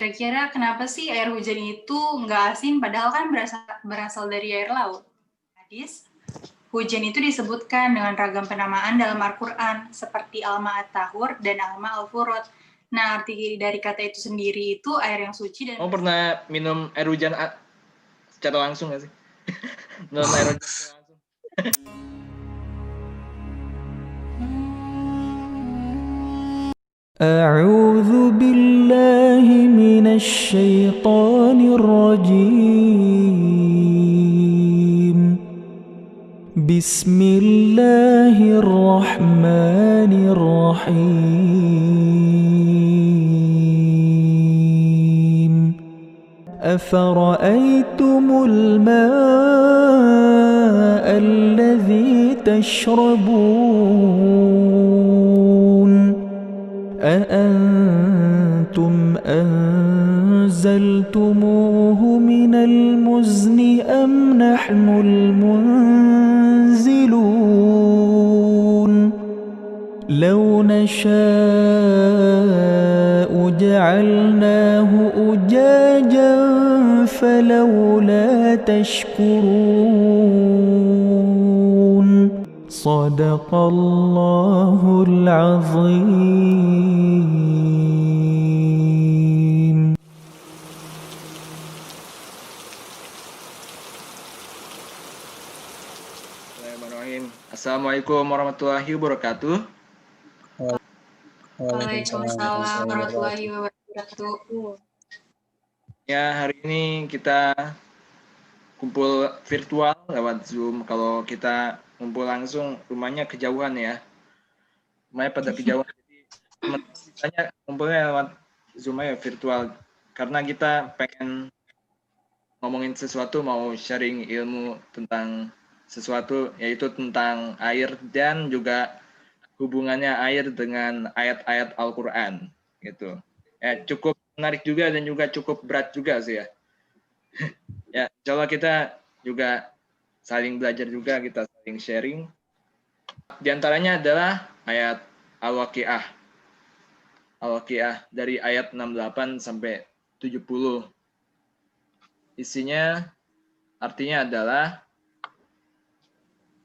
Kira-kira kenapa sih air hujan itu nggak asin padahal kan berasal dari air laut? Hadis, hujan itu disebutkan dengan ragam penamaan dalam Al-Quran, seperti Al-Ma'at Tahur dan Al-Ma Al-Furat. Nah, arti dari kata itu sendiri itu air yang suci dan... Kamu pernah minum air hujan secara langsung nggak sih? Minum air hujan secara langsung. أعوذ بالله من الشيطان الرجيم بسم الله الرحمن الرحيم أفرأيتم الماء الذي تشربون أأنتم أنزلتموه من المزن أم نحن المنزلون لو نشاء جعلناه أجاجا فلولا تشكرون صدق الله العظيم. Assalamualaikum warahmatullahi wabarakatuh. Waalaikumsalam warahmatullahi wabarakatuh. Ya, hari ini kita kumpul virtual lewat Zoom. Kalau kita kumpul langsung, rumahnya kejauhan ya. Rumahnya pada kejauhan. Jadi teman-teman kumpulnya lewat Zoom aja virtual. Karena kita pengen ngomongin sesuatu, mau sharing ilmu tentang sesuatu, yaitu tentang air dan juga hubungannya air dengan ayat-ayat Al-Quran gitu. Cukup menarik juga dan juga cukup berat juga sih ya. Ya, insya Allah kita juga saling belajar juga, kita saling sharing. Di antaranya adalah ayat Al-Waqi'ah. Al-Waqi'ah dari ayat 68 sampai 70. Isinya artinya adalah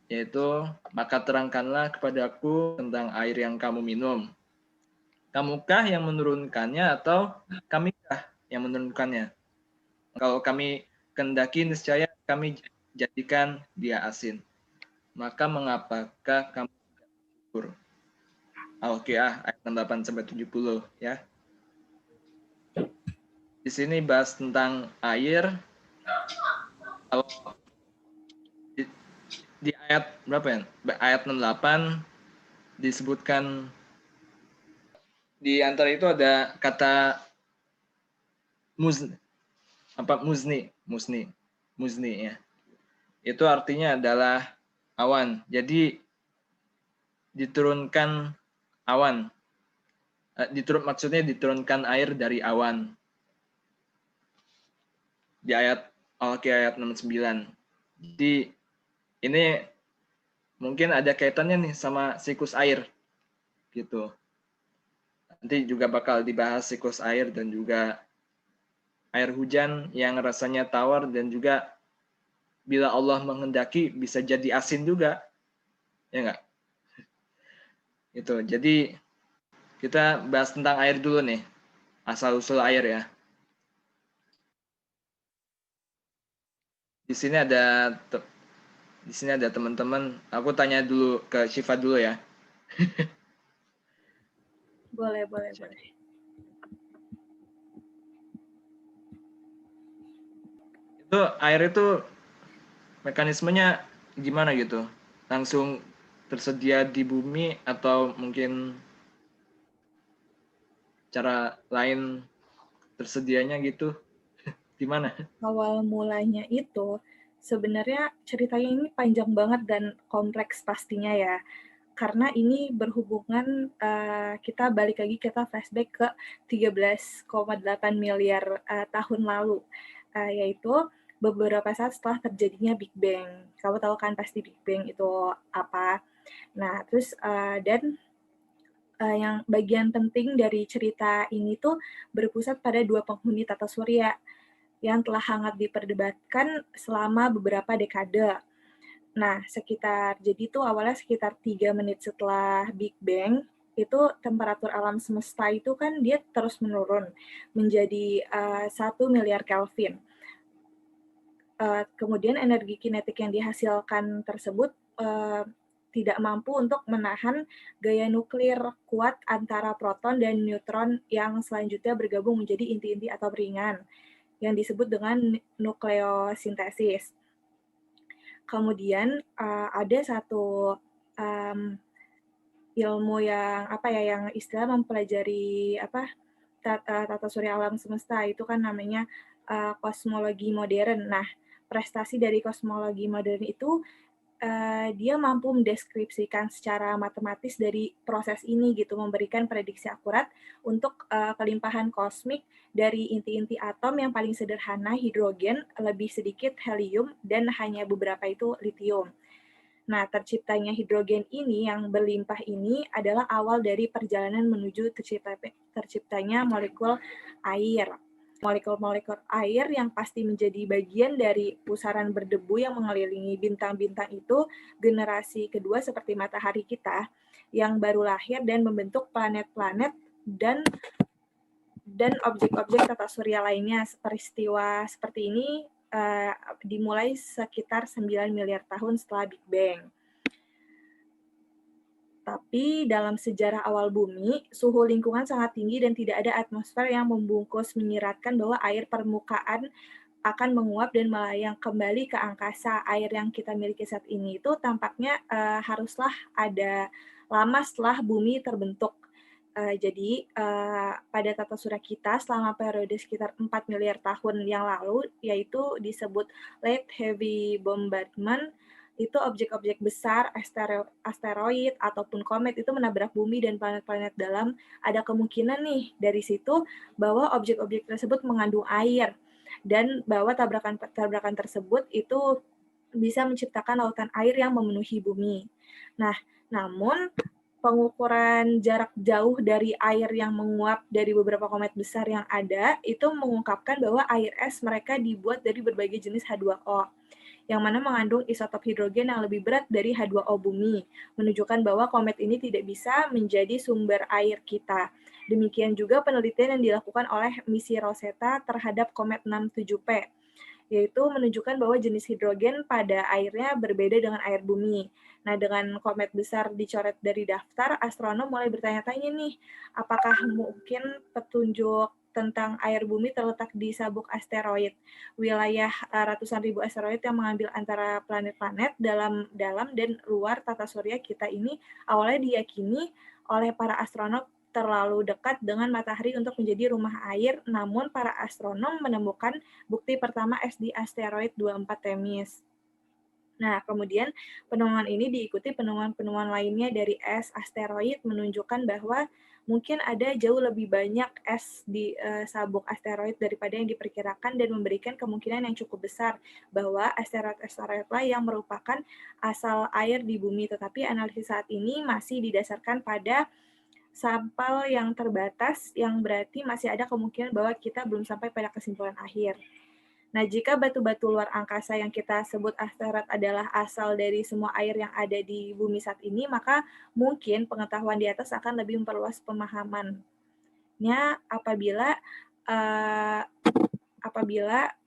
yaitu, maka terangkanlah kepadaku tentang air yang kamu minum. Kamukah yang menurunkannya atau kamikah yang menurunkannya? Kalau kami kehendaki, niscaya kami jadikan dia asin. Maka mengapakah kamu tidak bersyukur? Al-Waqi'ah ayat 68 sampai 70 ya. Di sini bahas tentang air. Kalau di ayat berapa ya? Ayat 68 disebutkan, di antara itu ada kata muzni ya. Itu artinya adalah awan. Jadi diturunkan awan. Maksudnya diturunkan air dari awan. Di ayat Al-Waqi'ah ayat 69. Jadi ini mungkin ada kaitannya nih sama siklus air gitu. Nanti juga bakal dibahas siklus air dan juga air hujan yang rasanya tawar dan juga bila Allah menghendaki bisa jadi asin juga. Ya enggak? Itu. Jadi kita bahas tentang air dulu nih. Asal-usul air ya. Di sini ada teman-teman. Aku tanya dulu ke Syifa dulu ya. Boleh. Itu air itu mekanismenya gimana gitu? Langsung tersedia di bumi atau mungkin cara lain tersedianya gitu? Gimana? Awal mulanya itu sebenarnya ceritanya ini panjang banget dan kompleks pastinya ya. Karena ini berhubungan, kita balik lagi, kita flashback ke 13,8 miliar tahun lalu, yaitu beberapa saat setelah terjadinya Big Bang. Kamu tahu kan pasti Big Bang itu apa. Nah, terus dan yang bagian penting dari cerita ini tuh berpusat pada dua penghuni tata surya yang telah hangat diperdebatkan selama beberapa dekade. Nah, jadi itu awalnya sekitar 3 menit setelah Big Bang, itu temperatur alam semesta itu kan dia terus menurun menjadi 1 miliar Kelvin. Kemudian energi kinetik yang dihasilkan tersebut tidak mampu untuk menahan gaya nuklir kuat antara proton dan neutron yang selanjutnya bergabung menjadi inti-inti atau ringan yang disebut dengan nukleosintesis. Kemudian ada satu ilmu yang istilah mempelajari tata surya alam semesta itu kan namanya kosmologi modern. Nah, prestasi dari kosmologi modern itu dia mampu mendeskripsikan secara matematis dari proses ini gitu, memberikan prediksi akurat untuk kelimpahan kosmik dari inti-inti atom yang paling sederhana hidrogen, lebih sedikit helium, dan hanya beberapa itu litium. Nah, terciptanya hidrogen ini yang berlimpah ini adalah awal dari perjalanan menuju terciptanya molekul air. Molekul-molekul air yang pasti menjadi bagian dari pusaran berdebu yang mengelilingi bintang-bintang itu generasi kedua seperti matahari kita yang baru lahir dan membentuk planet-planet dan objek-objek tata surya lainnya. Peristiwa seperti ini dimulai sekitar 9 miliar tahun setelah Big Bang. Tapi dalam sejarah awal bumi, suhu lingkungan sangat tinggi dan tidak ada atmosfer yang membungkus menyiratkan bahwa air permukaan akan menguap dan melayang kembali ke angkasa. Air yang kita miliki saat ini itu tampaknya haruslah ada lama setelah bumi terbentuk. Jadi pada tata surya kita selama periode sekitar 4 miliar tahun yang lalu, yaitu disebut Late Heavy Bombardment, itu objek-objek besar, asteroid ataupun komet itu menabrak bumi dan planet-planet dalam. Ada kemungkinan nih dari situ bahwa objek-objek tersebut mengandung air dan bahwa tabrakan tersebut itu bisa menciptakan lautan air yang memenuhi bumi. Nah, namun pengukuran jarak jauh dari air yang menguap dari beberapa komet besar yang ada itu mengungkapkan bahwa air es mereka dibuat dari berbagai jenis H2O yang mana mengandung isotop hidrogen yang lebih berat dari H2O bumi, menunjukkan bahwa komet ini tidak bisa menjadi sumber air kita. Demikian juga penelitian yang dilakukan oleh misi Rosetta terhadap komet 67P, yaitu menunjukkan bahwa jenis hidrogen pada airnya berbeda dengan air bumi. Nah, dengan komet besar dicoret dari daftar, astronom mulai bertanya-tanya nih, apakah mungkin petunjuk tentang air bumi terletak di sabuk asteroid, wilayah ratusan ribu asteroid yang mengambil antara planet-planet dalam dan luar tata surya kita ini awalnya diyakini oleh para astronom terlalu dekat dengan matahari untuk menjadi rumah air, namun para astronom menemukan bukti pertama es di asteroid 24 Themis. Nah, kemudian penemuan ini diikuti penemuan-penemuan lainnya dari es asteroid menunjukkan bahwa mungkin ada jauh lebih banyak es di sabuk asteroid daripada yang diperkirakan dan memberikan kemungkinan yang cukup besar bahwa asteroid-asteroid lah yang merupakan asal air di bumi. Tetapi analisis saat ini masih didasarkan pada sampel yang terbatas, yang berarti masih ada kemungkinan bahwa kita belum sampai pada kesimpulan akhir. Nah, jika batu-batu luar angkasa yang kita sebut asteroid adalah asal dari semua air yang ada di bumi saat ini, maka mungkin pengetahuan di atas akan lebih memperluas pemahamannya apabila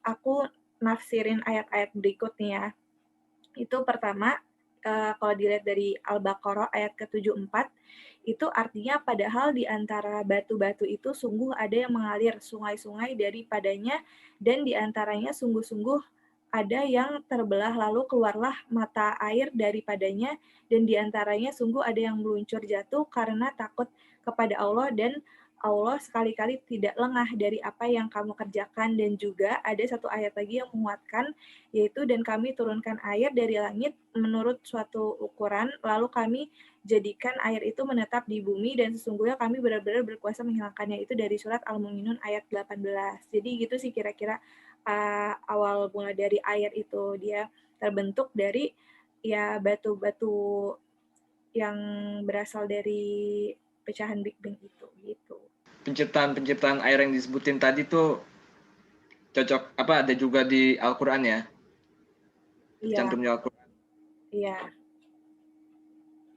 aku nafsirin ayat-ayat berikut nih ya. Itu pertama, kalau dilihat dari Al-Baqarah ayat ke-74, itu artinya padahal di antara batu-batu itu sungguh ada yang mengalir sungai-sungai daripadanya, dan di antaranya sungguh-sungguh ada yang terbelah lalu keluarlah mata air daripadanya, dan di antaranya sungguh ada yang meluncur jatuh karena takut kepada Allah, dan Allah sekali-kali tidak lengah dari apa yang kamu kerjakan. Dan juga ada satu ayat lagi yang menguatkan, yaitu dan kami turunkan air dari langit menurut suatu ukuran, lalu kami jadikan air itu menetap di bumi, dan sesungguhnya kami benar-benar berkuasa menghilangkannya. Itu dari surat Al-Mu'minun ayat 18. Jadi gitu sih kira-kira awal mula dari air itu. Dia terbentuk dari ya batu-batu yang berasal dari pecahan Big Bang itu gitu. Penciptaan air yang disebutin tadi tuh cocok ada juga di Al-Qur'an ya? Iya, Cantum di Al-Qur'an. iya.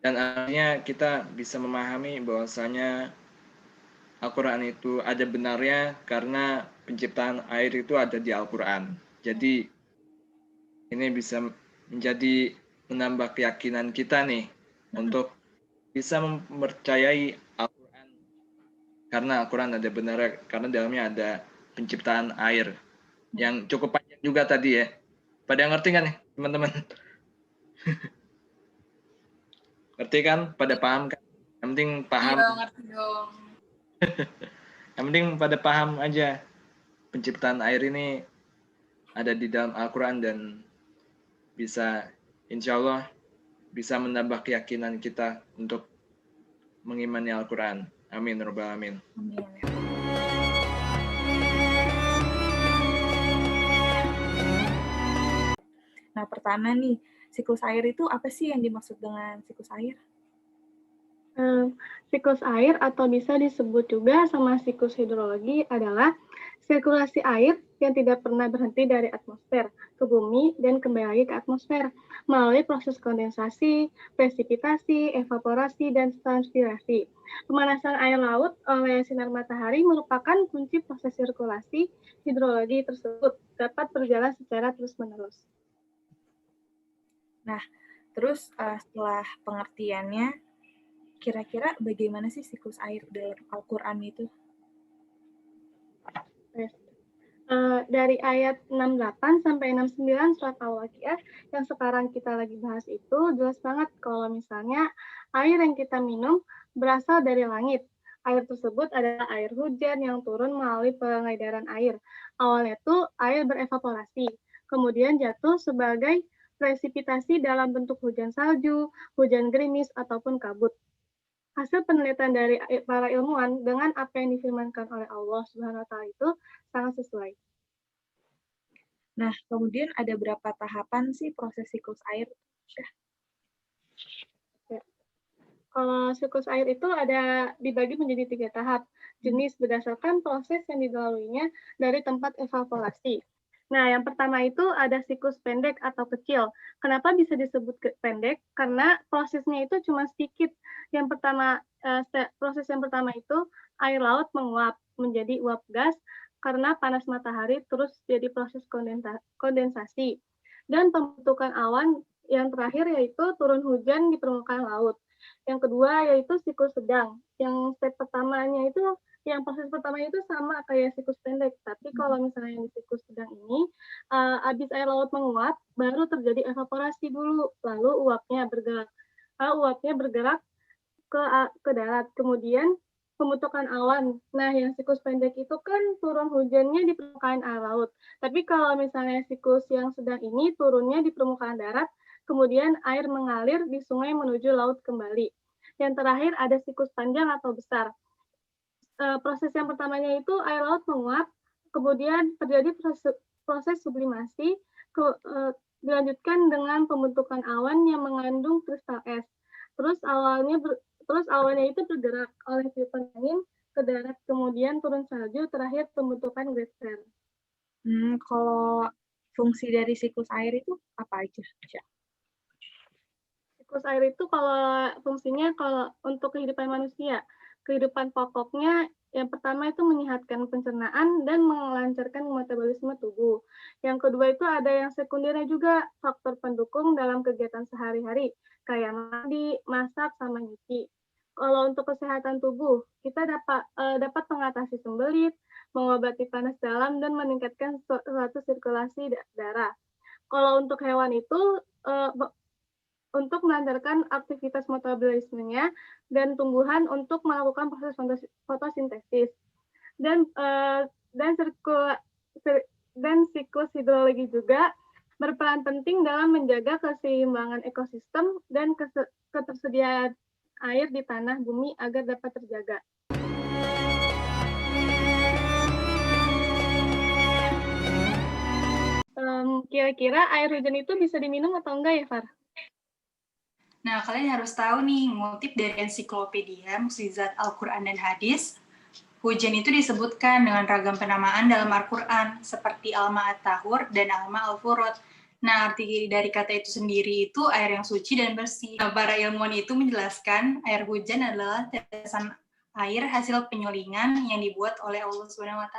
Dan akhirnya kita bisa memahami bahwasanya Al-Qur'an itu ada benarnya karena penciptaan air itu ada di Al-Qur'an. Jadi ini bisa menjadi menambah keyakinan kita nih untuk bisa mempercayai Al-Quran karena Al-Quran ada benarnya karena dalamnya ada penciptaan air yang cukup panjang juga tadi ya. Pada ngerti kan nih teman-teman? Ngerti kan? Pada paham kan? Yang penting paham. Iya, ngerti dong. Yang penting pada paham aja penciptaan air ini ada di dalam Al-Quran dan bisa insya Allah bisa menambah keyakinan kita untuk mengimani Al-Quran. Amin. Rabbal alamin. Amin. Nah, pertama nih, siklus air itu apa sih yang dimaksud dengan siklus air? Siklus air atau bisa disebut juga sama siklus hidrologi adalah sirkulasi air yang tidak pernah berhenti dari atmosfer ke bumi dan kembali lagi ke atmosfer melalui proses kondensasi, presipitasi, evaporasi, dan transpirasi. Pemanasan air laut oleh sinar matahari merupakan kunci proses sirkulasi hidrologi tersebut dapat berjalan secara terus-menerus. Nah, terus setelah pengertiannya, kira-kira bagaimana sih siklus air dalam Al-Quran itu? Dari ayat 68 sampai 69 surat Al-Waqiah yang sekarang kita lagi bahas itu jelas banget kalau misalnya air yang kita minum berasal dari langit. Air tersebut adalah air hujan yang turun melalui pengedaran air. Awalnya tuh air berevaporasi, kemudian jatuh sebagai presipitasi dalam bentuk hujan salju, hujan gerimis, ataupun kabut. Hasil penelitian dari para ilmuwan dengan apa yang difirmankan oleh Allah Subhanahu wa Ta'ala itu sangat sesuai. Nah, kemudian ada berapa tahapan sih proses siklus air? Kalau siklus air itu ada dibagi menjadi 3 tahap, jenis berdasarkan proses yang dilaluinya dari tempat evaporasi. Nah, yang pertama itu ada siklus pendek atau kecil. Kenapa bisa disebut pendek? Karena prosesnya itu cuma sedikit. Yang pertama, proses yang pertama itu air laut menguap menjadi uap gas karena panas matahari, terus jadi proses kondensasi. Dan pembentukan awan yang terakhir yaitu turun hujan di permukaan laut. Yang kedua yaitu siklus sedang. Yang proses pertamanya itu sama kayak siklus pendek, tapi kalau misalnya yang di siklus sedang ini, habis air laut menguap, baru terjadi evaporasi dulu, lalu uapnya bergerak ke darat, kemudian pembentukan awan. Nah, yang siklus pendek itu kan turun hujannya di permukaan air laut, tapi kalau misalnya siklus yang sedang ini turunnya di permukaan darat, kemudian air mengalir di sungai menuju laut kembali. Yang terakhir ada siklus panjang atau besar. Proses yang pertamanya itu air laut menguap, kemudian terjadi proses sublimasi, dilanjutkan dengan pembentukan awan yang mengandung kristal es. Terus awannya itu bergerak oleh tiupan angin ke darat, kemudian turun salju, terakhir pembentukan gletser. Kalau fungsi dari siklus air itu apa aja? Siklus air itu kalau fungsinya kalau untuk kehidupan manusia, kehidupan pokoknya yang pertama itu menyehatkan pencernaan dan melancarkan metabolisme tubuh. Yang kedua itu ada yang sekundernya juga, faktor pendukung dalam kegiatan sehari-hari, kayak mandi, masak, sama nyuci. Kalau untuk kesehatan tubuh, kita dapat mengatasi sembelit, mengobati panas dalam, dan meningkatkan suatu sirkulasi darah. Kalau untuk hewan itu, untuk melancarkan aktivitas metabolismenya dan tumbuhan untuk melakukan proses fotosintesis. Dan siklus hidrologi juga berperan penting dalam menjaga keseimbangan ekosistem dan ketersediaan air di tanah bumi agar dapat terjaga. Kira-kira air hujan itu bisa diminum atau enggak ya, Far? Nah, kalian harus tahu nih, ngutip dari ensiklopedia Mukjizat Al-Quran dan Hadis, hujan itu disebutkan dengan ragam penamaan dalam Al-Quran, seperti Alma At-Tahur dan Alma Al-Furat. Nah, arti dari kata itu sendiri itu air yang suci dan bersih. Nah, para ilmuwan itu menjelaskan air hujan adalah tetesan air hasil penyulingan yang dibuat oleh Allah SWT.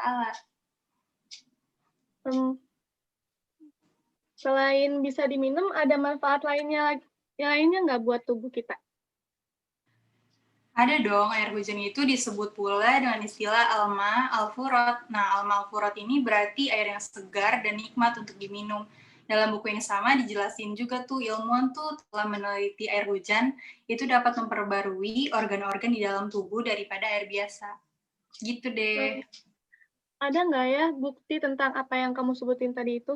Selain bisa diminum, ada manfaat lainnya nggak buat tubuh kita? Ada dong, air hujan itu disebut pula dengan istilah Alma Al-Furat. Nah, Alma Al-Furat ini berarti air yang segar dan nikmat untuk diminum. Dalam buku yang sama dijelasin juga tuh ilmuwan tuh telah meneliti air hujan itu dapat memperbarui organ-organ di dalam tubuh daripada air biasa. Gitu deh. Ada nggak ya bukti tentang apa yang kamu sebutin tadi itu?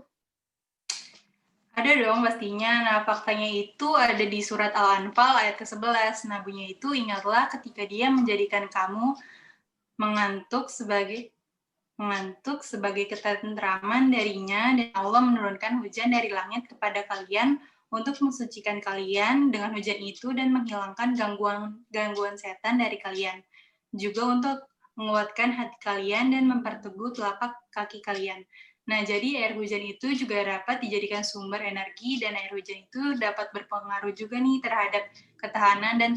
Ada dong pastinya. Nah, faktanya itu ada di surat Al-Anfal ayat ke-11. Nah, bunyinya itu, ingatlah ketika dia menjadikan kamu mengantuk sebagai ketentraman darinya, dan Allah menurunkan hujan dari langit kepada kalian untuk mensucikan kalian dengan hujan itu dan menghilangkan gangguan setan dari kalian. Juga untuk menguatkan hati kalian dan memperteguh telapak kaki kalian. Nah, jadi air hujan itu juga dapat dijadikan sumber energi, dan air hujan itu dapat berpengaruh juga nih terhadap ketahanan dan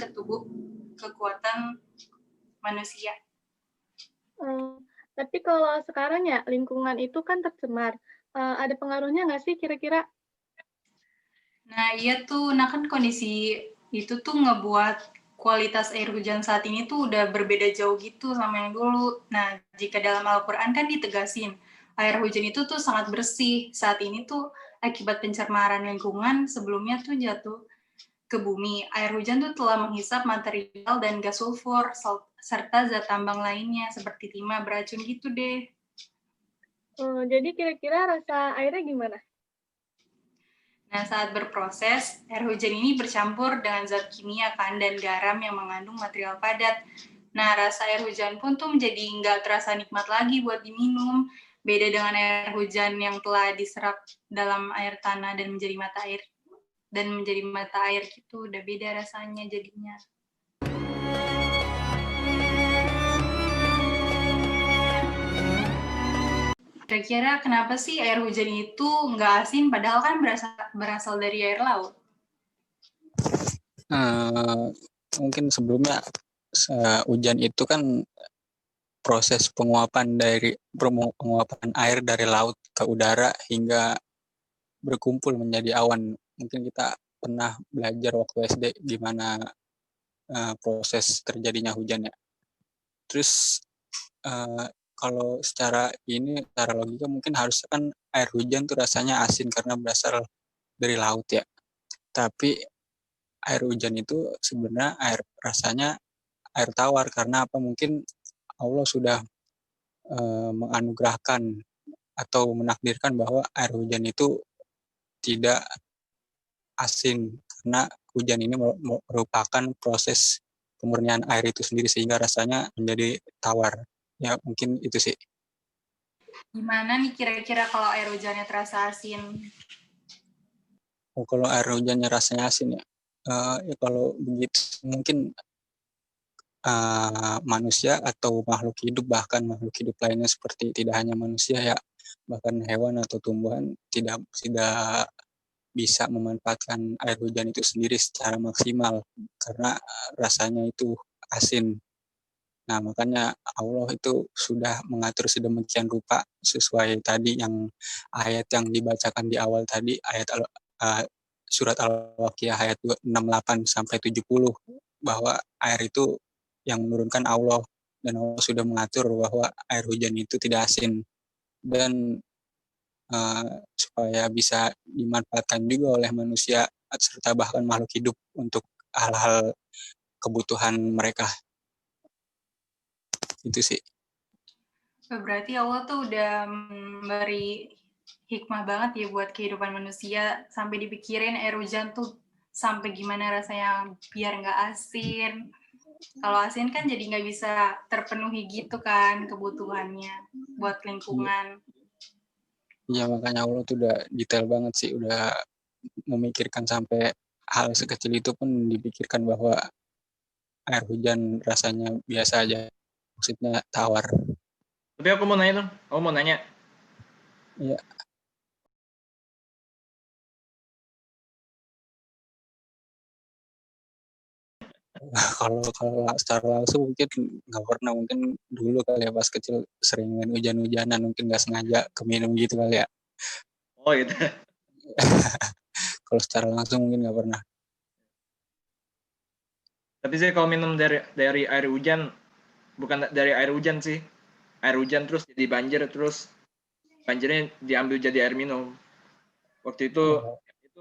kekuatan manusia. Tapi kalau sekarang ya lingkungan itu kan tercemar. Ada pengaruhnya nggak sih kira-kira? Nah, iya tuh. Nah, kan kondisi itu tuh ngebuat kualitas air hujan saat ini tuh udah berbeda jauh gitu sama yang dulu. Nah, jika dalam Al-Quran kan ditegasin, air hujan itu tuh sangat bersih. Saat ini tuh akibat pencemaran lingkungan sebelumnya tuh jatuh ke bumi. Air hujan tuh telah menghisap material dan gas sulfur, serta zat tambang lainnya seperti timah, beracun gitu deh. Jadi kira-kira rasa airnya gimana? Nah, saat berproses, air hujan ini bercampur dengan zat kimia kan dan garam yang mengandung material padat. Nah, rasa air hujan pun tuh menjadi nggak terasa nikmat lagi buat diminum. Beda dengan air hujan yang telah diserap dalam air tanah dan menjadi mata air gitu, udah beda rasanya jadinya. Kira-kira kenapa sih air hujan itu nggak asin padahal kan berasal dari air laut? Mungkin sebelumnya hujan itu kan proses penguapan air dari laut ke udara hingga berkumpul menjadi awan. Mungkin kita pernah belajar waktu SD gimana proses terjadinya hujan ya. Terus kalau secara logika mungkin harusnya kan air hujan tuh rasanya asin karena berasal dari laut ya. Tapi air hujan itu sebenarnya rasanya air tawar karena apa? Mungkin Allah sudah menganugerahkan atau menakdirkan bahwa air hujan itu tidak asin karena hujan ini merupakan proses pemurnian air itu sendiri sehingga rasanya menjadi tawar. Ya mungkin itu sih. Gimana nih kira-kira kalau air hujannya terasa asin? Kalau air hujannya rasanya asin ya, ya kalau begitu mungkin manusia atau makhluk hidup, bahkan makhluk hidup lainnya seperti tidak hanya manusia ya, bahkan hewan atau tumbuhan tidak bisa memanfaatkan air hujan itu sendiri secara maksimal karena rasanya itu asin. Nah, makanya Allah itu sudah mengatur sedemikian rupa sesuai tadi ayat yang dibacakan di awal tadi, surat Al-Waqiah ayat 68 sampai 70 bahwa air itu yang menurunkan Allah dan Allah sudah mengatur bahwa air hujan itu tidak asin dan supaya bisa dimanfaatkan juga oleh manusia serta bahkan makhluk hidup untuk hal-hal kebutuhan mereka. Itu sih. Berarti Allah tuh udah memberi hikmah banget ya buat kehidupan manusia, sampai dipikirin air hujan tuh sampai gimana rasanya biar nggak asin. Kalau asin kan jadi nggak bisa terpenuhi gitu kan kebutuhannya buat lingkungan. Iya, makanya Allah tuh udah detail banget sih, udah memikirkan sampai hal sekecil itu pun dipikirkan bahwa air hujan rasanya biasa aja, maksudnya tawar. Tapi aku mau nanya dong, aku mau nanya. Iya. Kalau secara langsung mungkin nggak pernah, mungkin dulu kali ya pas kecil sering main hujan-hujanan, mungkin nggak sengaja keminum gitu kali ya. Oh gitu. Kalau secara langsung mungkin nggak pernah. Tapi sih kalau minum dari air hujan, bukan dari air hujan sih. Air hujan terus jadi banjir, terus banjirnya diambil jadi air minum. Waktu itu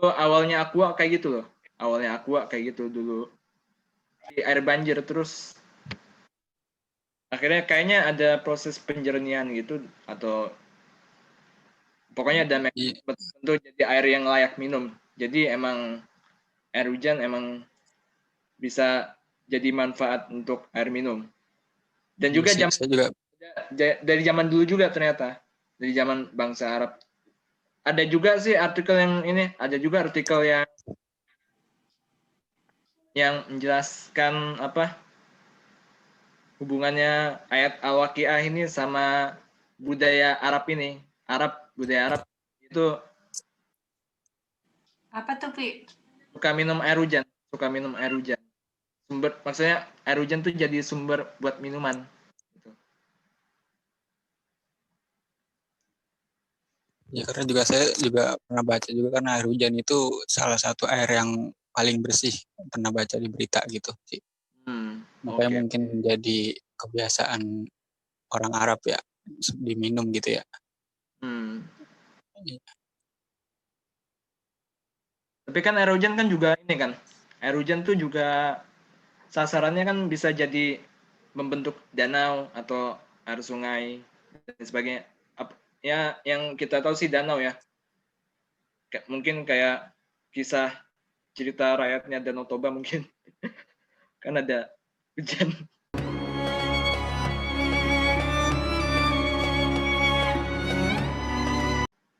awalnya Aqua kayak gitu loh. Awalnya Aqua kayak gitu dulu. Di air banjir terus akhirnya kayaknya ada proses penjernihan gitu, atau pokoknya ada mekanisme tertentu jadi air yang layak minum. Jadi emang air hujan emang bisa jadi manfaat untuk air minum. Dan juga Saya juga dari zaman dulu juga ternyata, dari zaman bangsa Arab. Ada juga sih artikel yang ini, ada juga artikel yang menjelaskan apa hubungannya ayat Al-Waqiah ini sama budaya Arab ini. Budaya Arab itu Apa tuh, Pi? suka minum air hujan. Maksudnya air hujan tuh jadi sumber buat minuman. Gitu. ya, karena juga saya juga pernah baca juga, karena air hujan itu salah satu air yang paling bersih, pernah baca di berita gitu sih. Makanya mungkin jadi kebiasaan orang Arab ya diminum gitu ya. Tapi kan air hujan kan juga ini kan, air hujan tuh juga sasarannya kan bisa jadi membentuk danau atau air sungai dan sebagainya. Ya yang kita tahu sih danau ya. Mungkin kayak kisah cerita rakyatnya Danau Toba mungkin. Kan ada hujan.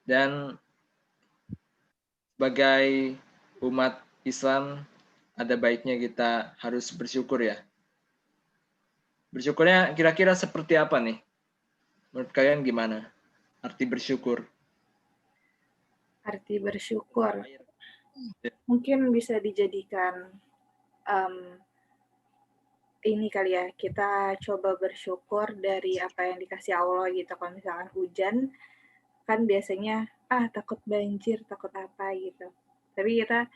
Dan sebagai umat Islam, ada baiknya kita harus bersyukur ya. Bersyukurnya kira-kira seperti apa nih? Menurut kalian gimana? Arti bersyukur. Arti bersyukur mungkin bisa dijadikan ini kali ya, kita coba bersyukur dari apa yang dikasih Allah gitu. Kalau misalkan hujan, kan biasanya takut banjir, takut apa gitu. Tapi kita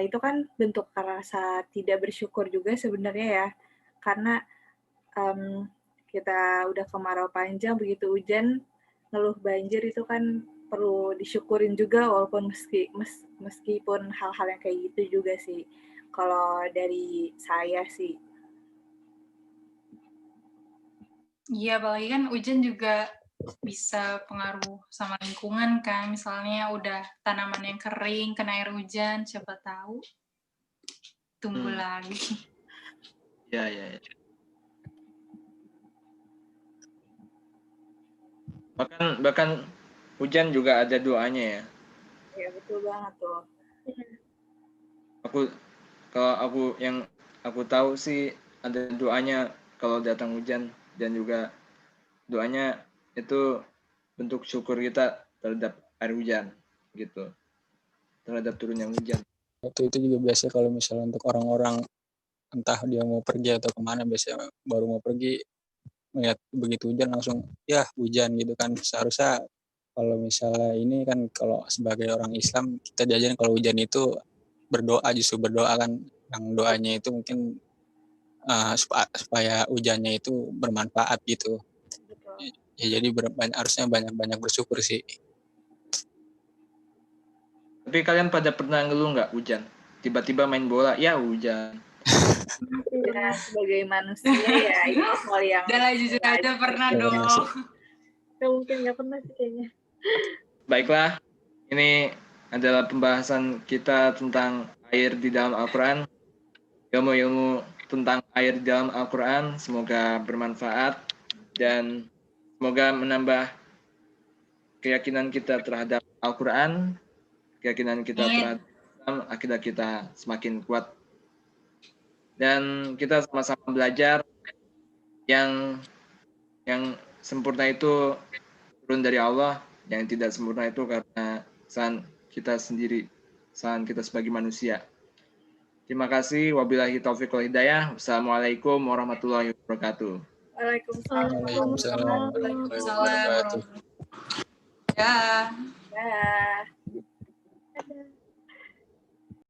itu kan bentuk rasa tidak bersyukur juga sebenarnya ya, karena kita udah kemarau panjang, begitu hujan ngeluh banjir itu kan perlu disyukurin juga, walaupun meskipun hal-hal yang kayak gitu juga sih kalau dari saya sih. Iya, apalagi kan hujan juga bisa pengaruh sama lingkungan kan. Misalnya udah tanaman yang kering, kena air hujan, siapa tahu tumbuh lagi. Ya. Bahkan hujan juga ada doanya ya. Ya betul banget tuh. Yang aku tahu sih ada doanya kalau datang hujan, dan juga doanya itu bentuk syukur kita terhadap air hujan gitu, terhadap turunnya hujan. Itu juga biasa kalau misalnya untuk orang-orang entah dia mau pergi atau kemana, biasanya baru mau pergi melihat begitu hujan langsung ya hujan gitu kan. Seharusnya kalau misalnya ini kan, kalau sebagai orang Islam kita diajarin kalau hujan itu justru berdoa kan, yang doanya itu mungkin supaya hujannya itu bermanfaat gitu. Betul. Ya jadi harusnya banyak bersyukur sih. Tapi kalian pada pernah ngeluh nggak hujan? Tiba-tiba main bola, ya hujan. Ya, sebagai manusia ya itu hal yang udah lah, jujur aja pernah dong. Gak mungkin nggak pernah sih kayaknya. Baiklah, ini adalah pembahasan kita tentang air di dalam Al-Quran. Ilmu-ilmu tentang air di dalam Al-Quran semoga bermanfaat dan semoga menambah keyakinan kita terhadap Al-Quran, keyakinan kita terhadap akidah kita semakin kuat. Dan kita sama-sama belajar yang sempurna itu turun dari Allah, yang tidak sempurna itu karena kesalahan kita sendiri, kesalahan kita sebagai manusia. Terima kasih. Wabillahi taufiq wal hidayah. Wassalamualaikum warahmatullahi wabarakatuh. Waalaikumsalam. Waalaikumsalam warahmatullahi wabarakatuh. Ya. Ya.